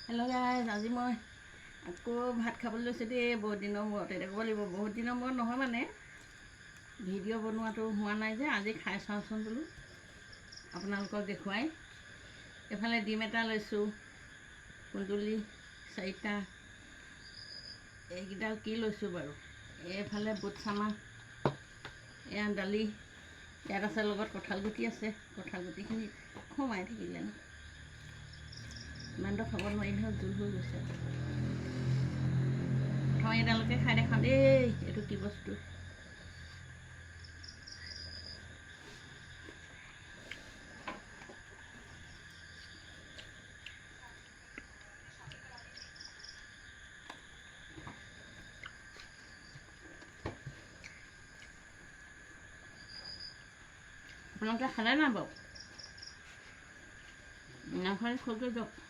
Hello' guys, আজি মই আকৌ ভাত খাবলৈ লৈছোঁ দেই। বহুত দিনৰ মূৰত এতিয়া ক'ব লাগিব, বহুত দিনৰ মূৰত নহয় মানে ভিডিঅ' বনোৱাটো হোৱা নাই যে আজি খাই চাওঁচোন বোলো আপোনালোকক দেখুৱাই। এইফালে ডিম এটা লৈছোঁ, কুন্দুলি 4টা, এইকেইডাল কি লৈছোঁ বাৰু। এইফালে বুট চানা, এয়া দালি, ইয়াত আছে লগত কঁঠাল গুটি আছে। কঁঠাল গুটিখিনি সোমাই থাকিলে ন, ইমানটো খাব নোৱাৰি নহয়, জোল হৈ গৈছে। প্ৰথমে এডালকে খাই দেখাওঁ দেই, এইটো কি বস্তু। আপোনালোকে খালে নাই বাৰু? নাখালে খোৱাকৈ যাওক।